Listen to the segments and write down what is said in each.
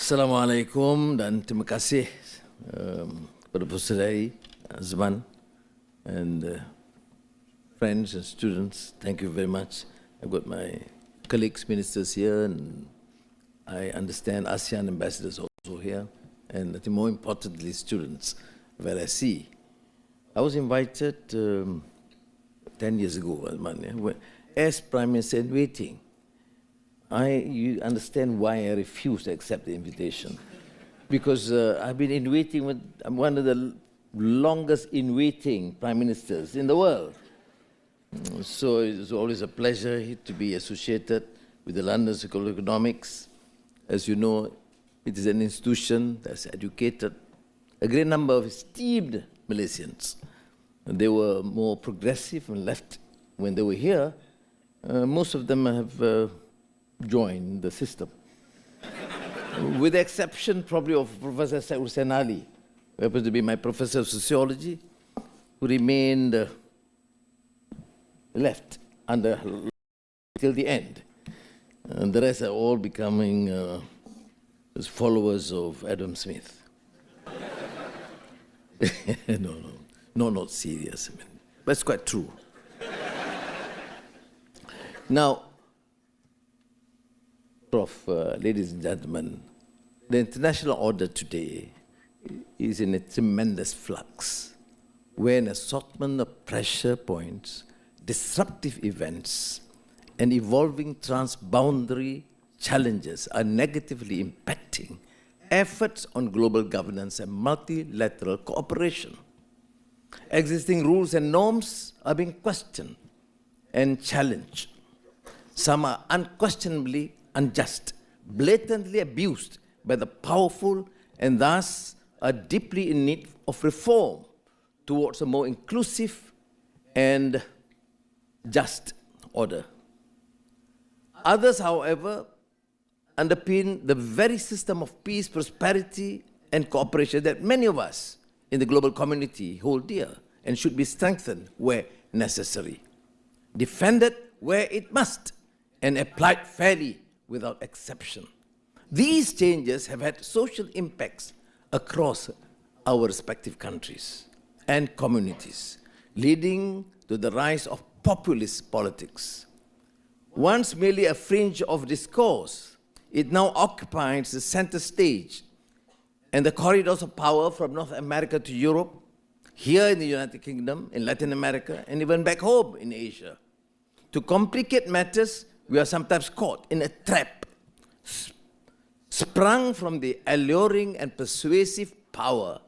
Assalamualaikum dan terima kasih kepada Pusat Azman and friends and students. Thank you very much. I've got my colleagues, ministers here, and I understand ASEAN ambassadors also here, and I think more importantly, students, where I see. I was invited 10 years ago, as Prime Minister in waiting. You understand why I refused to accept the invitation. Because I've been in waiting with one of the longest in waiting prime ministers in the world. So it's always a pleasure to be associated with the London School of Economics. As you know, it is an institution that's educated a great number of esteemed Malaysians. And they were more progressive and left when they were here. Most of them have joined the system. With the exception probably of Professor Hussain Ali, who happens to be my professor of sociology, who remained left under till the end. And the rest are all becoming followers of Adam Smith. No, not serious. I mean, but it's quite true. Now, Prof, ladies and gentlemen, the international order today is in a tremendous flux, where an assortment of pressure points, disruptive events, and evolving transboundary challenges are negatively impacting efforts on global governance and multilateral cooperation. Existing rules and norms are being questioned and challenged. Some are unquestionably unjust, blatantly abused by the powerful, and thus are deeply in need of reform towards a more inclusive and just order. Others, however, underpin the very system of peace, prosperity, and cooperation that many of us in the global community hold dear and should be strengthened where necessary, defended where it must, and applied fairly without exception. These changes have had social impacts across our respective countries and communities, leading to the rise of populist politics. Once merely a fringe of discourse, it now occupies the center stage, and the corridors of power from North America to Europe, here in the United Kingdom, in Latin America, and even back home in Asia. To complicate matters, we are sometimes caught in a trap sprung from the alluring and persuasive power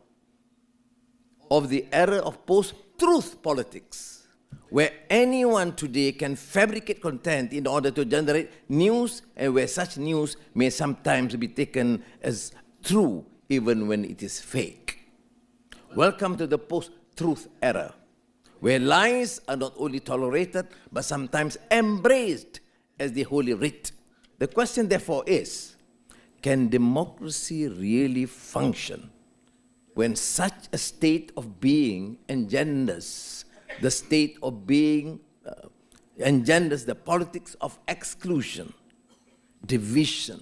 of the era of post-truth politics, where anyone today can fabricate content in order to generate news, and where such news may sometimes be taken as true even when it is fake. Welcome to the post-truth era, where lies are not only tolerated, but sometimes embraced as the Holy Writ. The question, therefore, is, can democracy really function when such a state of being engenders the state of being, engenders the politics of exclusion, division,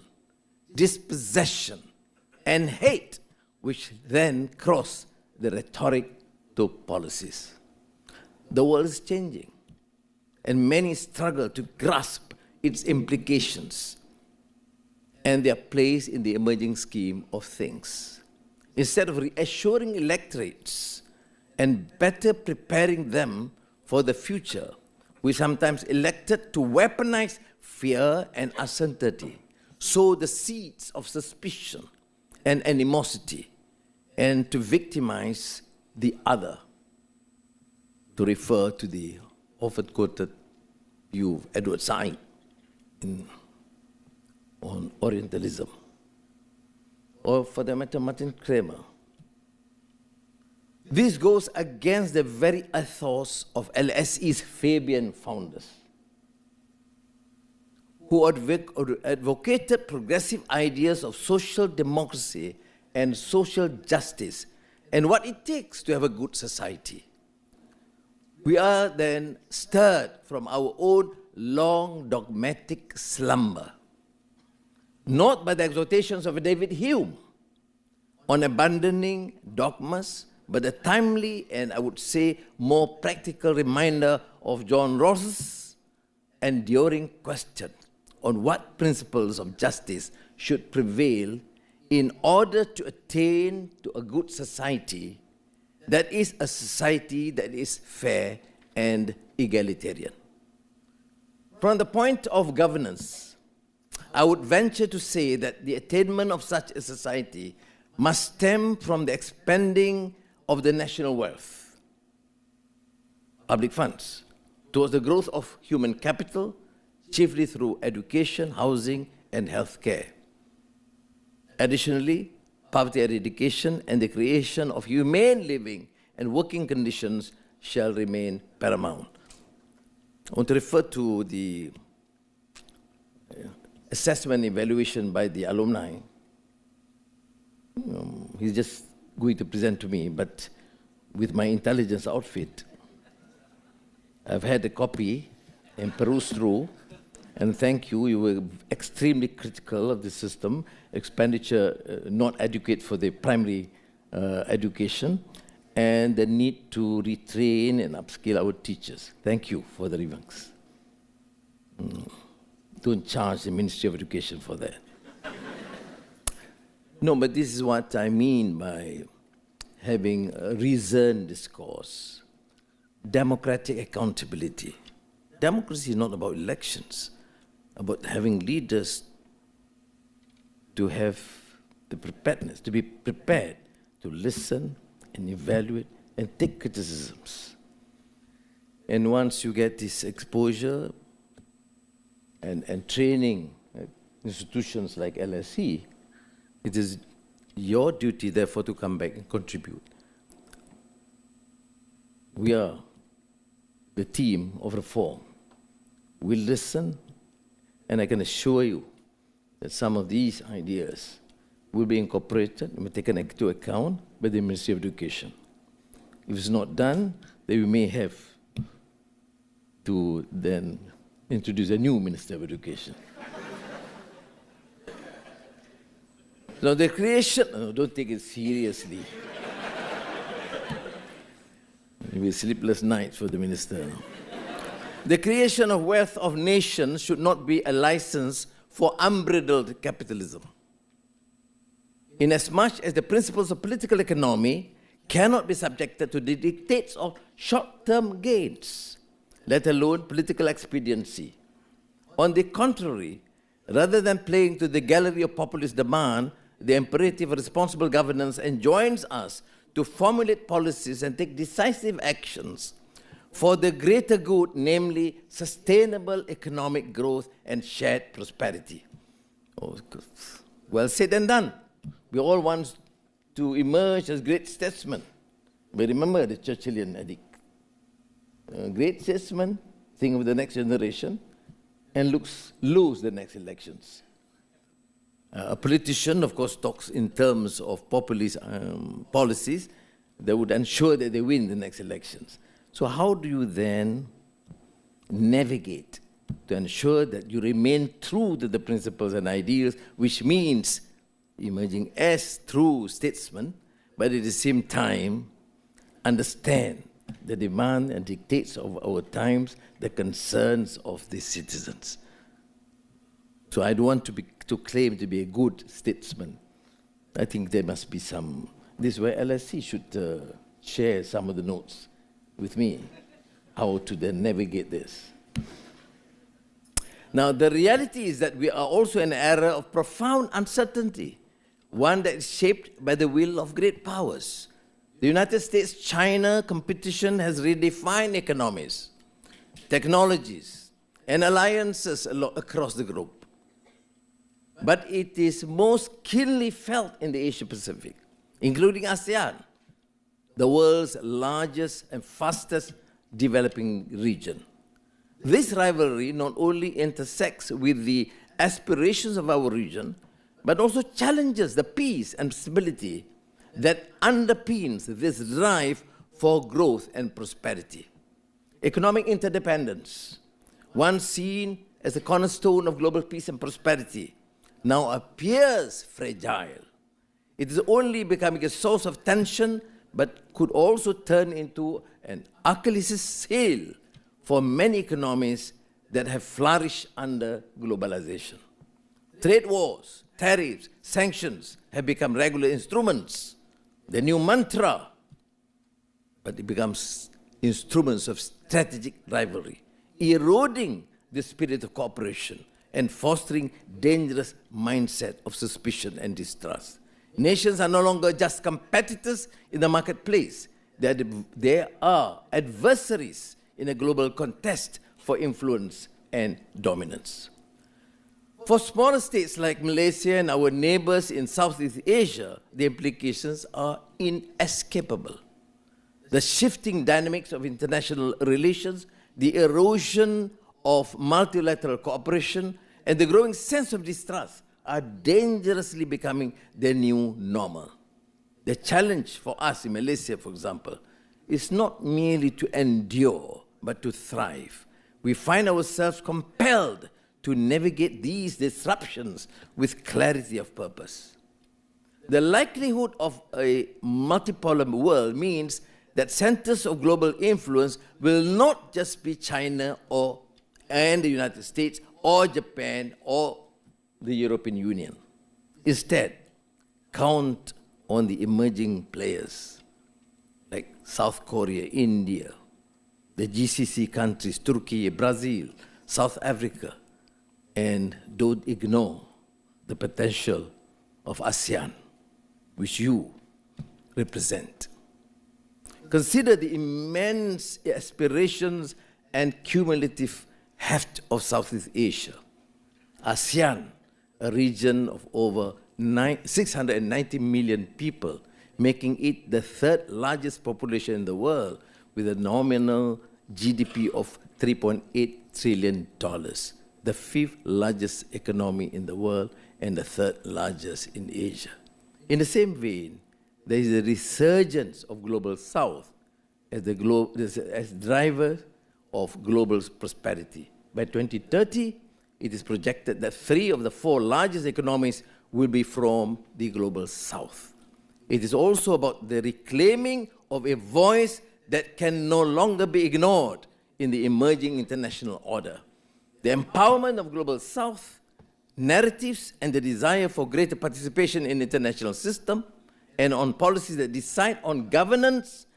dispossession, and hate, which then cross the rhetoric to policies? The world is changing, and many struggle to grasp its implications and their place in the emerging scheme of things. Instead of reassuring electorates and better preparing them for the future, we sometimes elected to weaponize fear and uncertainty, sow the seeds of suspicion and animosity, and to victimize the other, to refer to the often-quoted view of Edward Said on Orientalism, or for that matter, Martin Kramer. This goes against the very ethos of LSE's Fabian founders, who advocated progressive ideas of social democracy and social justice, and what it takes to have a good society. We are then stirred from our own long dogmatic slumber not by the exhortations of David Hume on abandoning dogmas, but a timely and I would say more practical reminder of John Rawls' enduring question on what principles of justice should prevail in order to attain to a good society that is a society that is fair and egalitarian. From the point of governance, I would venture to say that the attainment of such a society must stem from the expanding of the national wealth, public funds, towards the growth of human capital, chiefly through education, housing, and healthcare. Additionally, poverty eradication and the creation of humane living and working conditions shall remain paramount. I want to refer to the assessment evaluation by the alumni. He's just going to present to me, but with my intelligence outfit, I've had a copy and perused through, and thank you, you were extremely critical of the system, expenditure not adequate for the primary education, and the need to retrain and upskill our teachers. Thank you for the remarks. Don't charge the Ministry of Education for that. No, but this is what I mean by having a reasoned discourse, democratic accountability. Democracy is not about elections, about having leaders to have the preparedness, to be prepared to listen and evaluate and take criticisms. And once you get this exposure and training at institutions like LSE, it is your duty, therefore, to come back and contribute. We are the team of reform. We listen, and I can assure you that some of these ideas will be incorporated and be taken into account by the Ministry of Education. If it's not done, then we may have to then introduce a new Minister of Education. Now the creation, don't take it seriously. It will be a sleepless night for the minister. The creation of wealth of nations should not be a license for unbridled capitalism. Inasmuch as the principles of political economy cannot be subjected to the dictates of short-term gains, let alone political expediency. On the contrary, rather than playing to the gallery of populist demand, the imperative of responsible governance enjoins us to formulate policies and take decisive actions for the greater good, namely sustainable economic growth and shared prosperity. Oh, well said and done. We all want to emerge as great statesmen. But remember the Churchillian edict. Great statesmen think of the next generation and lose the next elections. A politician, of course, talks in terms of populist policies that would ensure that they win the next elections. So how do you then navigate to ensure that you remain true to the principles and ideals, which means emerging as true statesmen, but at the same time understand the demand and dictates of our times, the concerns of the citizens. So I don't want to claim to be a good statesman. I think there must be some. This is where LSE should share some of the notes with me, how to then navigate this. Now, the reality is that we are also in an era of profound uncertainty, one that is shaped by the will of great powers. The United States-China competition has redefined economies, technologies, and alliances across the globe. But it is most keenly felt in the Asia-Pacific, including ASEAN, the world's largest and fastest developing region. This rivalry not only intersects with the aspirations of our region, but also challenges the peace and stability that underpins this drive for growth and prosperity. Economic interdependence, once seen as a cornerstone of global peace and prosperity, now appears fragile. It is only becoming a source of tension, but could also turn into an Achilles' heel for many economies that have flourished under globalization. Trade wars, tariffs, sanctions have become regular instruments. The new mantra, but it becomes instruments of strategic rivalry, eroding the spirit of cooperation and fostering dangerous mindset of suspicion and distrust. Nations are no longer just competitors in the marketplace. They are adversaries in a global contest for influence and dominance. For smaller states like Malaysia and our neighbors in Southeast Asia, the implications are inescapable. The shifting dynamics of international relations, the erosion of multilateral cooperation, and the growing sense of distrust are dangerously becoming the new normal. The challenge for us in Malaysia, for example, is not merely to endure, but to thrive. We find ourselves compelled to navigate these disruptions with clarity of purpose. The likelihood of a multipolar world means that centers of global influence will not just be China and the United States or Japan or the European Union. Instead, count on the emerging players like South Korea, India, the GCC countries, Turkey, Brazil, South Africa, and don't ignore the potential of ASEAN, which you represent. Consider the immense aspirations and cumulative heft of Southeast Asia. ASEAN, a region of over 690 million people, making it the third largest population in the world with a nominal GDP of $3.8 trillion, the fifth largest economy in the world and the third largest in Asia. In the same vein, there is a resurgence of Global South as driver of global prosperity. By 2030, it is projected that 3 of the 4 largest economies will be from the Global South. It is also about the reclaiming of a voice that can no longer be ignored in the emerging international order. The empowerment of Global South narratives and the desire for greater participation in the international system and on policies that decide on governance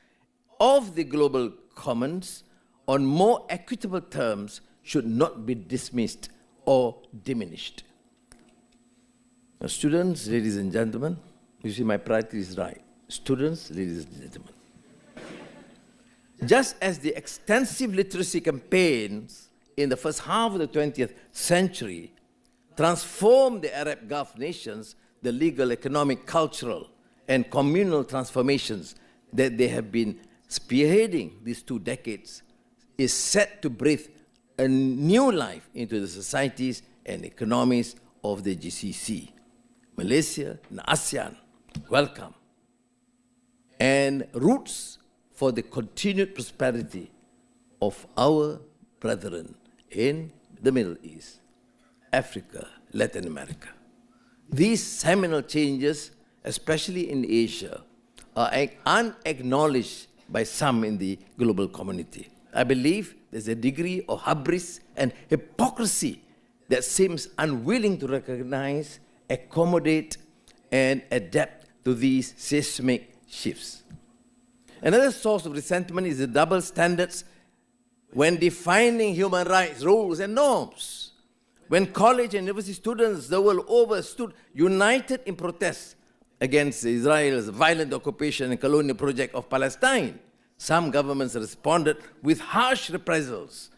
of the global commons on more equitable terms should not be dismissed or diminished. Now, students, ladies and gentlemen, you see my priority is right. Students, ladies and gentlemen. Just as the extensive literacy campaigns in the first half of the 20th century transformed the Arab Gulf nations, the legal, economic, cultural, and communal transformations that they have been spearheading these 2 decades is set to breathe a new life into the societies and economies of the GCC. Malaysia and ASEAN, welcome. And roots for the continued prosperity of our brethren in the Middle East, Africa, Latin America. These seminal changes, especially in Asia, are unacknowledged by some in the global community. I believe there's a degree of hubris and hypocrisy that seems unwilling to recognize, accommodate, and adapt to these seismic shifts. Another source of resentment is the double standards when defining human rights, rules, and norms. When college and university students the world over stood united in protest against Israel's violent occupation and colonial project of Palestine, some governments responded with harsh reprisals.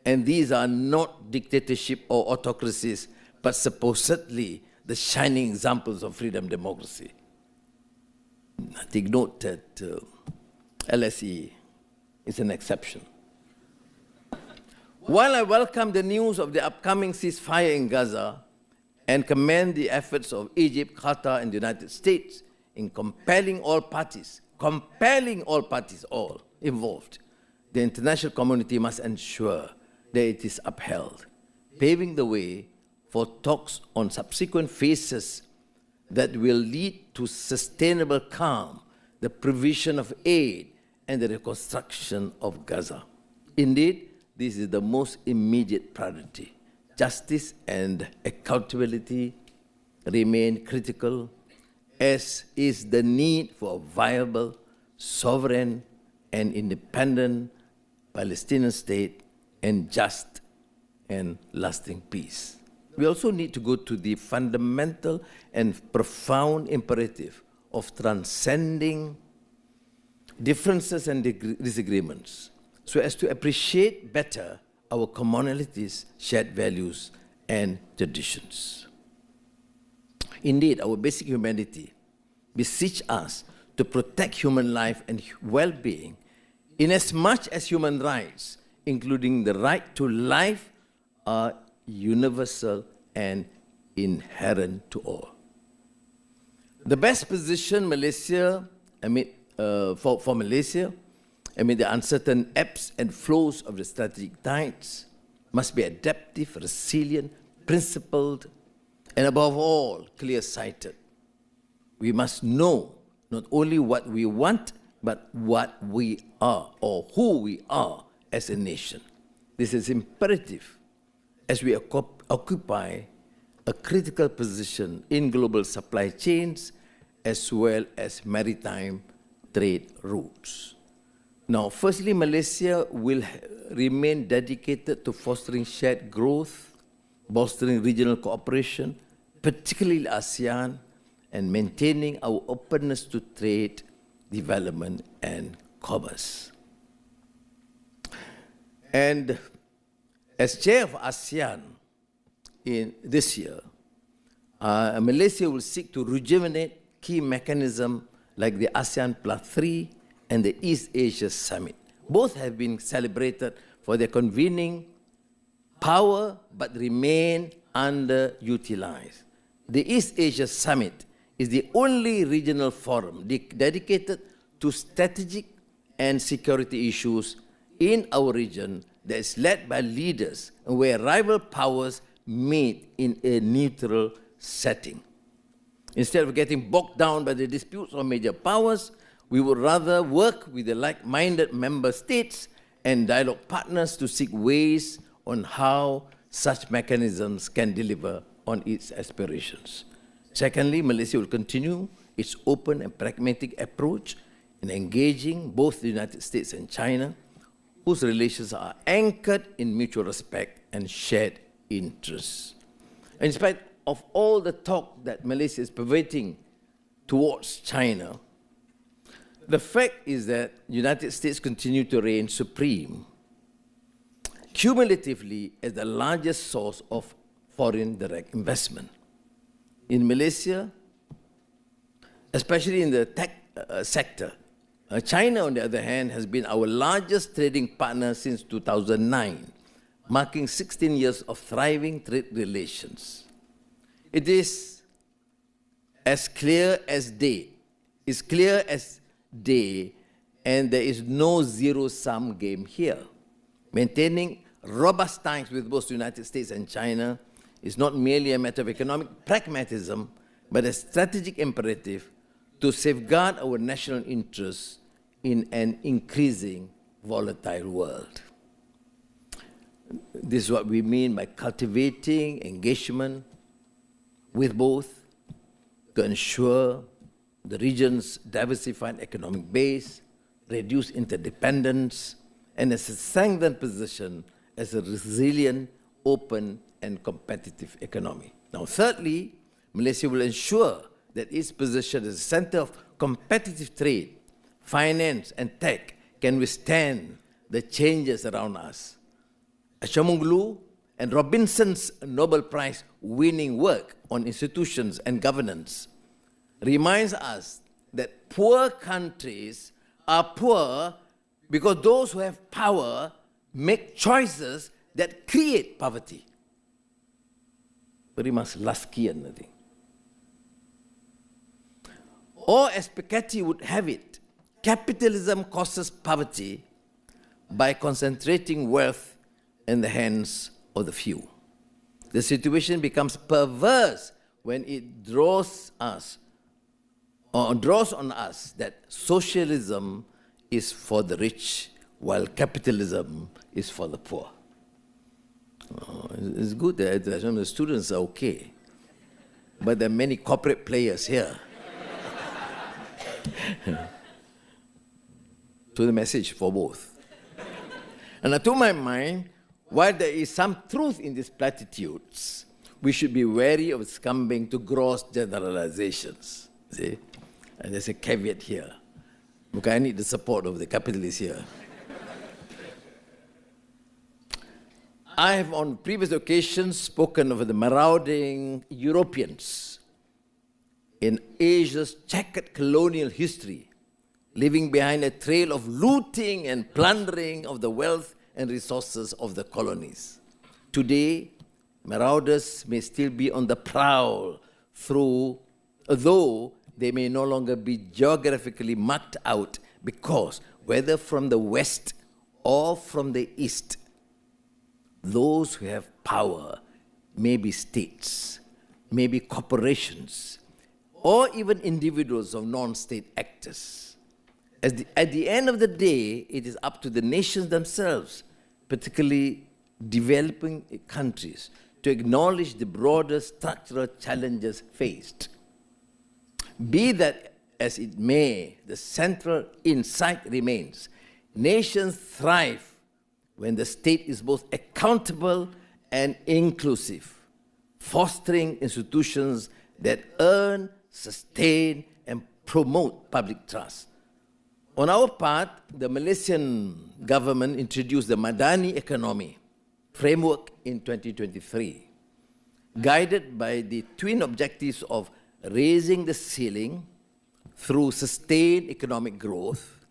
And these are not dictatorship or autocracies, but supposedly the shining examples of freedom and democracy. Take note that LSE is an exception. While I welcome the news of the upcoming ceasefire in Gaza and commend the efforts of Egypt, Qatar, and the United States in compelling all parties all involved, the international community must ensure that it is upheld, paving the way for talks on subsequent phases that will lead to sustainable calm, the provision of aid, and the reconstruction of Gaza. Indeed, this is the most immediate priority. Justice and accountability remain critical, as is the need for a viable, sovereign, and independent Palestinian state and just and lasting peace. We also need to go to the fundamental and profound imperative of transcending differences and disagreements so as to appreciate better our commonalities, shared values, and traditions. Indeed, our basic humanity beseech us to protect human life and well-being inasmuch as human rights, including the right to life, are universal and inherent to all. The best position Malaysia, for Malaysia, amid the uncertain ebbs and flows of the strategic tides, must be adaptive, resilient, principled, and above all, clear-sighted. We must know not only what we want, but what we are, or who we are as a nation. This is imperative as we occupy a critical position in global supply chains as well as maritime trade routes. Now, firstly, Malaysia will remain dedicated to fostering shared growth, bolstering regional cooperation, particularly ASEAN, and maintaining our openness to trade, development, and commerce. And as Chair of ASEAN in this year, Malaysia will seek to rejuvenate key mechanisms like the ASEAN Plus Three and the East Asia Summit. Both have been celebrated for their convening power but remain underutilized. The East Asia Summit is the only regional forum dedicated to strategic and security issues in our region that is led by leaders and where rival powers meet in a neutral setting. Instead of getting bogged down by the disputes of major powers, we would rather work with the like-minded member states and dialogue partners to seek ways on how such mechanisms can deliver on its aspirations. Secondly, Malaysia will continue its open and pragmatic approach in engaging both the United States and China, whose relations are anchored in mutual respect and shared interests. In spite of all the talk that Malaysia is pivoting towards China, the fact is that the United States continue to reign supreme, cumulatively as the largest source of foreign direct investment. In Malaysia, especially in the tech sector, China, on the other hand, has been our largest trading partner since 2009, marking 16 years of thriving trade relations. It is as clear as day. It's clear as day, and there is no zero-sum game here. Maintaining robust ties with both the United States and China is not merely a matter of economic pragmatism, but a strategic imperative to safeguard our national interests in an increasing volatile world. This is what we mean by cultivating engagement with both to ensure the region's diversified economic base, reduce interdependence, and as a strengthened position as a resilient, open, and competitive economy. Now, thirdly, Malaysia will ensure that its position as a center of competitive trade, finance, and tech can withstand the changes around us. Acemoglu and Robinson's Nobel Prize winning work on institutions and governance reminds us that poor countries are poor because those who have power make choices that create poverty. Very much Laskian, I think. Or as Piketty would have it, capitalism causes poverty by concentrating wealth in the hands of the few. The situation becomes perverse when it draws on us that socialism is for the rich while capitalism is for the poor. It's good that the students are okay, but there are many corporate players here. To the message for both. And to my mind, while there is some truth in these platitudes, we should be wary of succumbing to gross generalizations. See? And there's a caveat here. Because I need the support of the capitalists here. I have on previous occasions spoken of the marauding Europeans in Asia's checkered colonial history, leaving behind a trail of looting and plundering of the wealth and resources of the colonies. Today, marauders may still be on the prowl, though they may no longer be geographically marked out because, whether from the west or from the east, those who have power may be states, may be corporations, or even individuals of non-state actors. At the end of the day, it is up to the nations themselves, particularly developing countries, to acknowledge the broader structural challenges faced. Be that as it may, the central insight remains. Nations thrive when the state is both accountable and inclusive, fostering institutions that earn, sustain, and promote public trust. On our part, the Malaysian government introduced the Madani economy framework in 2023, guided by the twin objectives of raising the ceiling through sustained economic growth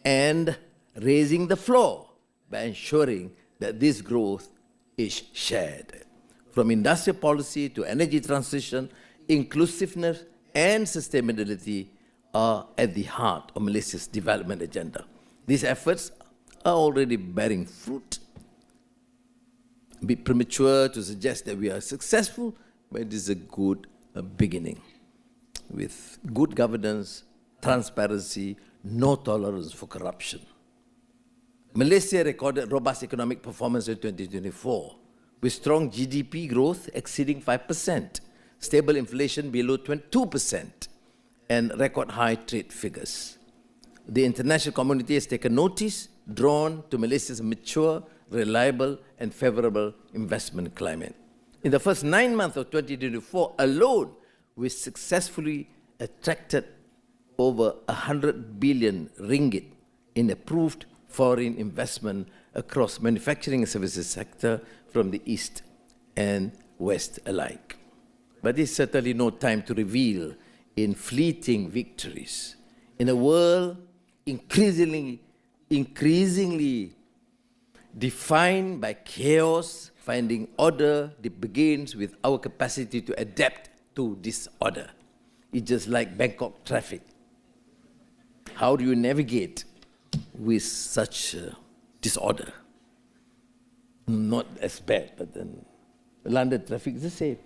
and raising the floor by ensuring that this growth is shared. From industrial policy to energy transition, inclusiveness and sustainability are at the heart of Malaysia's development agenda. These efforts are already bearing fruit. A bit premature to suggest that we are successful, but it is a good beginning. With good governance, transparency, no tolerance for corruption. Malaysia recorded robust economic performance in 2024, with strong GDP growth exceeding 5%, stable inflation below 2%, and record high trade figures. The international community has taken notice, drawn to Malaysia's mature, reliable, and favorable investment climate. In the first 9 months of 2024 alone, we successfully attracted over 100 billion ringgit in approved foreign investment across manufacturing and services sector from the East and West alike. But it's certainly no time to reveal in fleeting victories. In a world increasingly defined by chaos, finding order begins with our capacity to adapt to disorder. It's just like Bangkok traffic. How do you navigate with such disorder? Not as bad, but then London traffic is the same.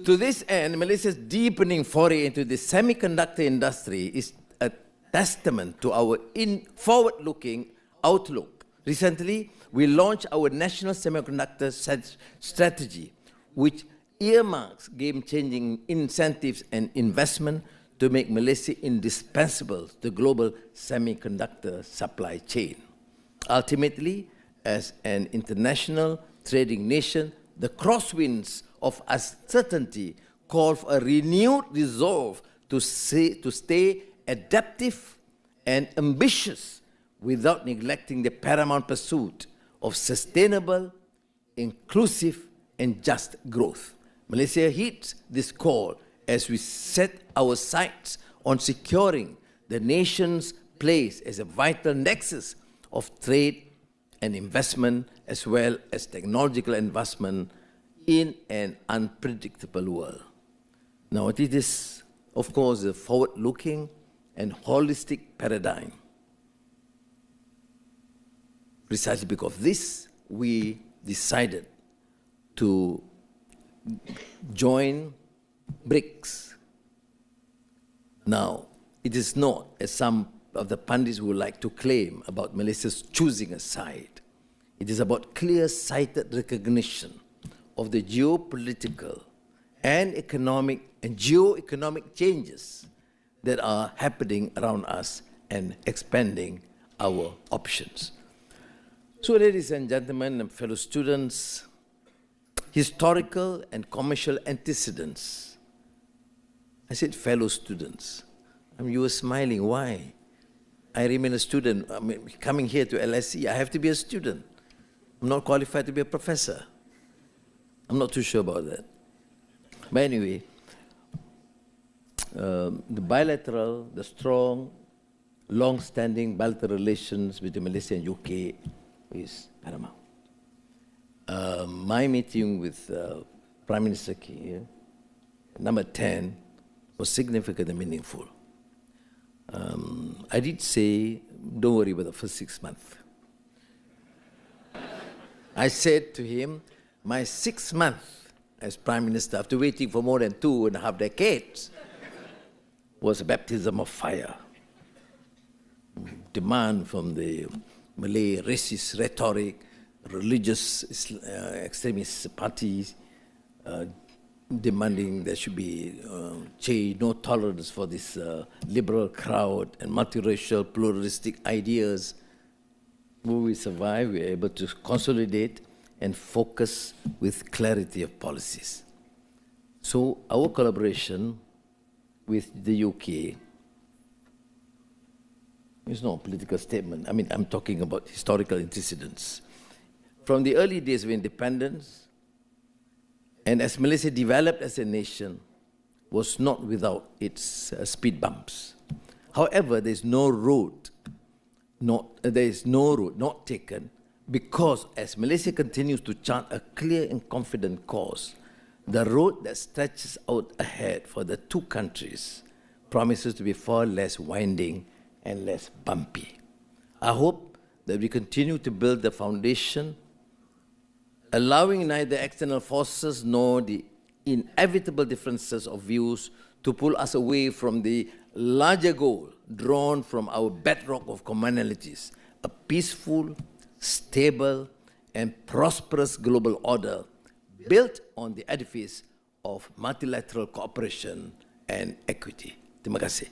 To this end, Malaysia's deepening foray into the semiconductor industry is a testament to our forward-looking outlook. Recently, we launched our national semiconductor strategy, which earmarks game-changing incentives and investment to make Malaysia indispensable to the global semiconductor supply chain. Ultimately, as an international trading nation, the crosswinds of uncertainty call for a renewed resolve to stay adaptive and ambitious without neglecting the paramount pursuit of sustainable, inclusive, and just growth. Malaysia heeds this call as we set our sights on securing the nation's place as a vital nexus of trade and investment, as well as technological investment in an unpredictable world. Now, it is, of course, a forward-looking and holistic paradigm. Precisely because of this, we decided to join BRICS. Now, it is not, as some of the pundits would like to claim, about Malaysia's choosing a side. It is about clear-sighted recognition of the geopolitical and economic and geo-economic changes that are happening around us and expanding our options. So, ladies and gentlemen and fellow students, historical and commercial antecedents. I said fellow students. I mean, you were smiling. Why? I remain a student. I mean, coming here to LSE, I have to be a student. I'm not qualified to be a professor. I'm not too sure about that. But anyway, the bilateral, the strong, long-standing bilateral relations between Malaysia and UK is paramount. My meeting with Prime Minister Kiir, number 10, was significant and meaningful. I did say, don't worry about the first 6 months. I said to him, my 6 months as Prime Minister, after waiting for more than 2.5 decades, was a baptism of fire. Demand from the Malay racist rhetoric, religious extremist parties, demanding there should be change, no tolerance for this liberal crowd and multiracial pluralistic ideas. When we survive, we are able to consolidate and focus with clarity of policies. So our collaboration with the UK is not a political statement. I mean, I'm talking about historical antecedents. From the early days of independence, and as Malaysia developed as a nation, was not without its speed bumps. However, there is no road not taken, because as Malaysia continues to chart a clear and confident course, the road that stretches out ahead for the two countries promises to be far less winding and less bumpy. I hope that we continue to build the foundation, allowing neither external forces nor the inevitable differences of views to pull us away from the larger goal drawn from our bedrock of commonalities, a peaceful, stable, and prosperous global order built on the edifice of multilateral cooperation and equity. Terima kasih.